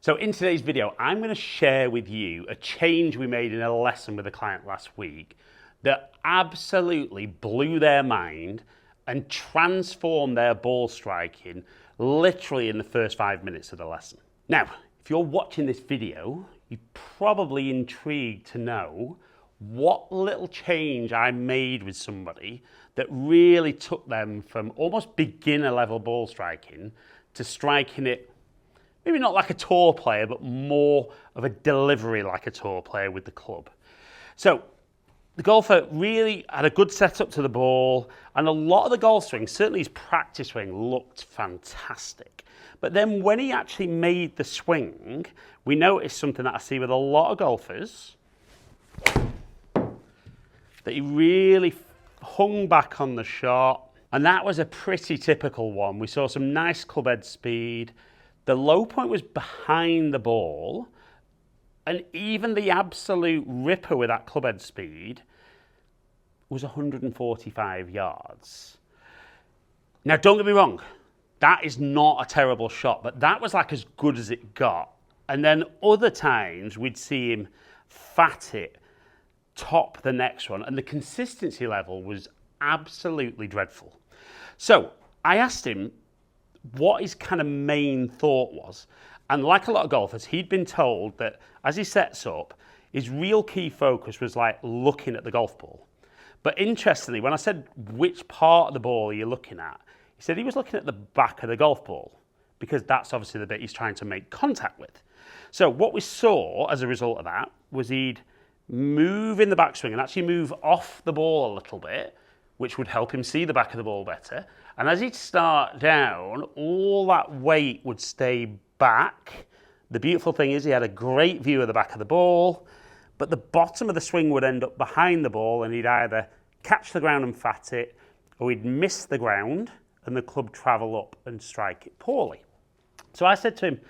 So in today's video, I'm going to share with you a change we made in a lesson with a client last week that absolutely blew their mind and transformed their ball striking literally in the first 5 minutes of the lesson. Now, if you're watching this video, you're probably intrigued to know what little change I made with somebody that really took them from almost beginner level ball striking to striking it maybe not like a tour player, but more of a delivery like a tour player with the club. So the golfer really had a good setup to the ball, and a lot of the golf swing, certainly his practice swing, looked fantastic. But then when he actually made the swing, we noticed something that I see with a lot of golfers, that he really hung back on the shot, and that was a pretty typical one. We saw some nice club head speed. The low point was behind the ball, and even the absolute ripper with that club head speed was 145 yards. Now, don't get me wrong, that is not a terrible shot, but that was like as good as it got. And then other times we'd see him fat it, top the next one, and the consistency level was absolutely dreadful. So I asked him what his kind of main thought was. And like a lot of golfers, he'd been told that as he sets up, his real key focus was like looking at the golf ball. But interestingly, when I said which part of the ball are you looking at, he said he was looking at the back of the golf ball because that's obviously the bit he's trying to make contact with. So what we saw as a result of that was he'd move in the backswing and actually move off the ball a little bit, which would help him see the back of the ball better. And as he'd start down, all that weight would stay back. The beautiful thing is he had a great view of the back of the ball, but the bottom of the swing would end up behind the ball, and he'd either catch the ground and fat it, or he'd miss the ground and the club travel up and strike it poorly. So I said to him,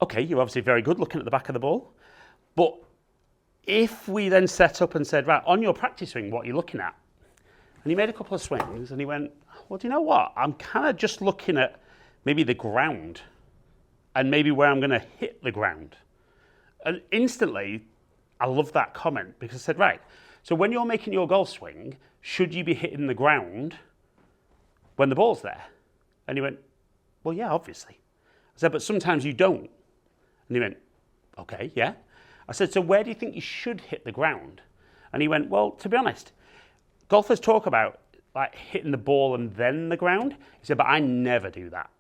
okay, you're obviously very good looking at the back of the ball, but if we then set up and said, right, on your practice swing, what are you looking at? And he made a couple of swings and he went, well, do you know what? I'm kind of just looking at maybe the ground and maybe where I'm going to hit the ground. And instantly, I loved that comment because I said, right, so when you're making your golf swing, should you be hitting the ground when the ball's there? And he went, well, yeah, obviously. I said, but sometimes you don't. And he went, okay, yeah. I said, so where do you think you should hit the ground? And he went, well, to be honest, golfers talk about like hitting the ball and then the ground. He said, but I never do that.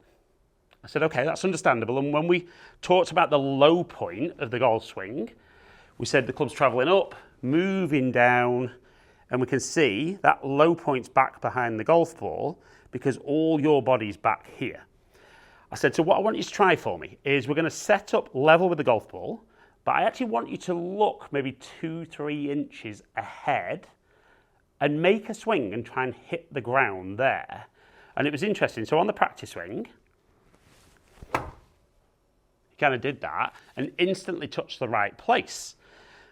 I said, okay, that's understandable. And when we talked about the low point of the golf swing, we said the club's traveling up, moving down, and we can see that low point's back behind the golf ball because all your body's back here. I said, so what I want you to try for me is we're going to set up level with the golf ball, but I actually want you to look maybe 2-3 inches ahead and make a swing and try and hit the ground there. And it was interesting. So on the practice swing, he kind of did that and instantly touched the right place.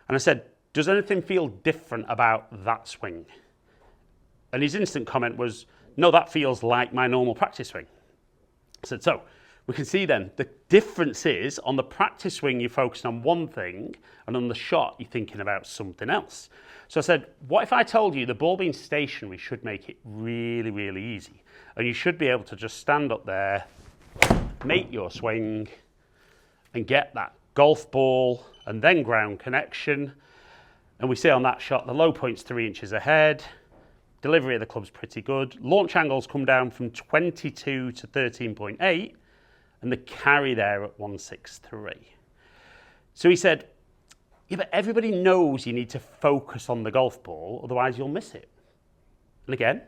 And I said, does anything feel different about that swing? And his instant comment was, no, that feels like my normal practice swing. I said, so we can see then the difference is on the practice swing, you're focusing on one thing, and on the shot, you're thinking about something else. So I said, what if I told you the ball being stationary should make it really, really easy? And you should be able to just stand up there, make your swing, and get that golf ball and then ground connection. And we see on that shot, the low point's 3 inches ahead. Delivery of the club's pretty good. Launch angles come down from 22 to 13.8, and the carry there at 163. So he said, yeah, but everybody knows you need to focus on the golf ball, otherwise you'll miss it. And again,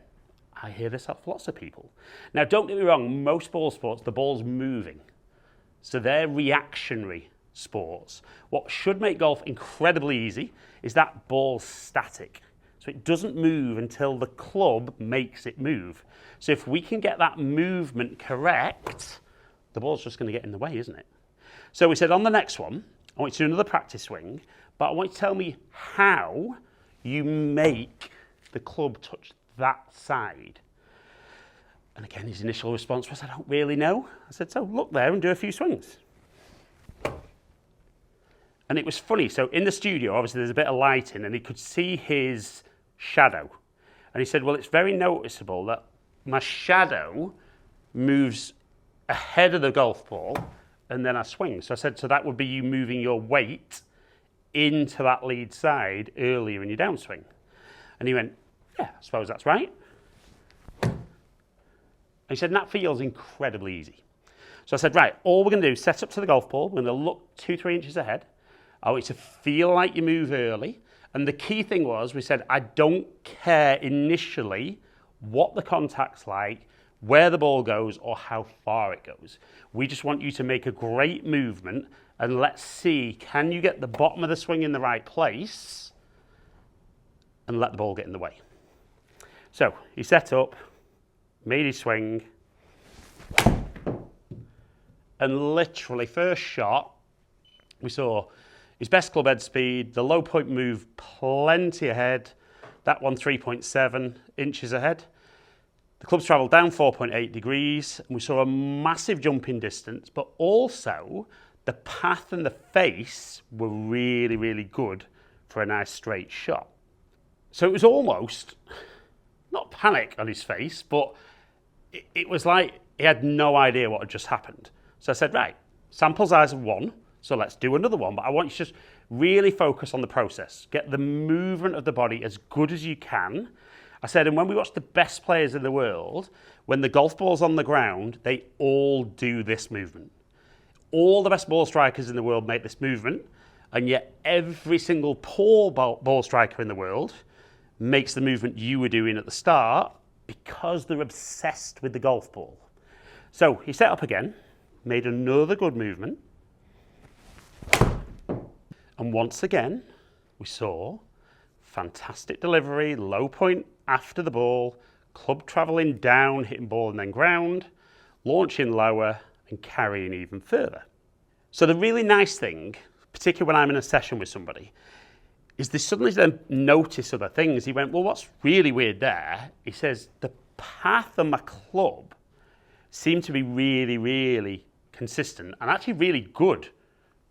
I hear this off lots of people. Now, don't get me wrong, most ball sports, the ball's moving. So they're reactionary sports. What should make golf incredibly easy is that ball's static. So it doesn't move until the club makes it move. So if we can get that movement correct, the ball's just going to get in the way, isn't it? So we said on the next one, I want you to do another practice swing, but I want you to tell me how you make the club touch that side. And again, his initial response was, I don't really know. I said, so look there and do a few swings. And it was funny. So in the studio, obviously there's a bit of lighting and he could see his shadow. And he said, well, it's very noticeable that my shadow moves ahead of the golf ball and then I swing. So I said, so that would be you moving your weight into that lead side earlier in your downswing. And he went, yeah, I suppose that's right. And he said, and that feels incredibly easy. So I said, right, all we're going to do is set up to the golf ball. We're going to look 2-3 inches ahead. I want you to feel like you move early. And the key thing was, we said, I don't care initially what the contact's like, where the ball goes, or how far it goes. We just want you to make a great movement, and let's see, can you get the bottom of the swing in the right place and let the ball get in the way? So he set up, made his swing, and literally first shot, we saw his best club head speed, the low point move plenty ahead, that one 3.7 inches ahead. The clubs travelled down 4.8 degrees, and we saw a massive jump in distance, but also the path and the face were really, really good for a nice straight shot. So it was almost, not panic on his face, but it was like he had no idea what had just happened. So I said, right, sample size of 1, so let's do another one, but I want you to just really focus on the process. Get the movement of the body as good as you can. I said, and when we watch the best players in the world, when the golf ball's on the ground, they all do this movement. All the best ball strikers in the world make this movement, and yet every single poor ball striker in the world makes the movement you were doing at the start because they're obsessed with the golf ball. So he set up again, made another good movement, and once again, we saw fantastic delivery, low point after the ball, club travelling down, hitting ball and then ground, launching lower and carrying even further. So the really nice thing, particularly when I'm in a session with somebody, is they suddenly then notice other things. He went, well, what's really weird there? He says, the path of my club seemed to be really, really consistent and actually really good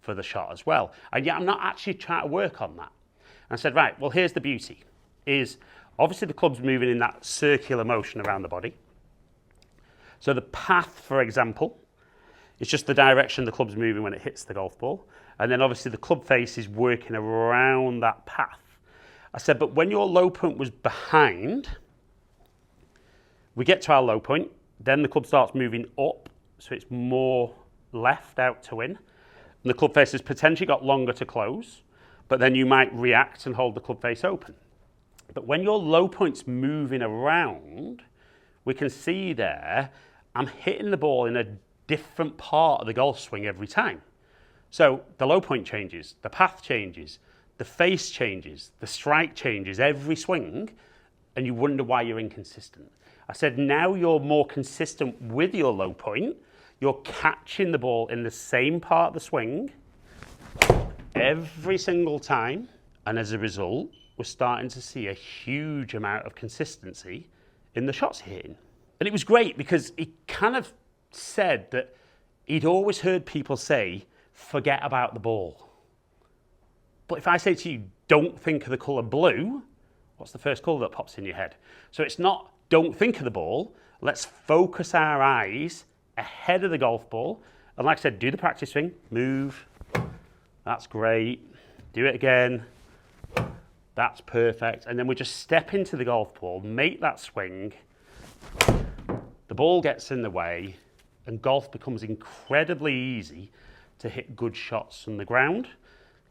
for the shot as well. And yet I'm not actually trying to work on that. And I said, right, well, here's the beauty, is obviously the club's moving in that circular motion around the body. So the path, for example, is just the direction the club's moving when it hits the golf ball. And then obviously the club face is working around that path. I said, but when your low point was behind, we get to our low point, then the club starts moving up, so it's more left out to in. And the club face has potentially got longer to close, but then you might react and hold the club face open. But when your low point's moving around, we can see there, I'm hitting the ball in a different part of the golf swing every time. So the low point changes, the path changes, the face changes, the strike changes every swing, and you wonder why you're inconsistent. I said, now you're more consistent with your low point, you're catching the ball in the same part of the swing every single time, and as a result, we're starting to see a huge amount of consistency in the shots hitting. And it was great because he kind of said that he'd always heard people say, forget about the ball. But if I say to you, don't think of the colour blue, what's the first colour that pops in your head? So it's not, don't think of the ball, let's focus our eyes ahead of the golf ball. And like I said, do the practice swing, move, that's great, do it again, that's perfect. And then we just step into the golf ball, make that swing, the ball gets in the way, and golf becomes incredibly easy to hit good shots from the ground,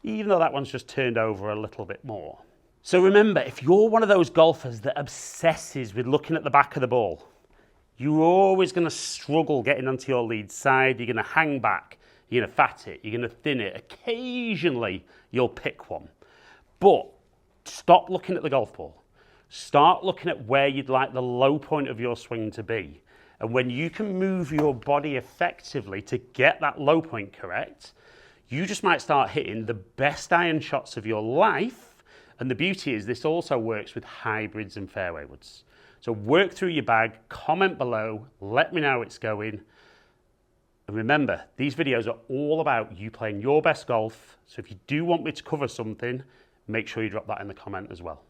even though that one's just turned over a little bit more. So remember, if you're one of those golfers that obsesses with looking at the back of the ball, you're always going to struggle getting onto your lead side, you're going to hang back, you're going to fat it, you're going to thin it, occasionally you'll pick one. But stop looking at the golf ball. Start looking at where you'd like the low point of your swing to be. And when you can move your body effectively to get that low point correct, you just might start hitting the best iron shots of your life. And the beauty is this also works with hybrids and fairway woods. So work through your bag, comment below, let me know how it's going, And remember, these videos are all about you playing your best golf. So if you do want me to cover something, make sure you drop that in the comment as well.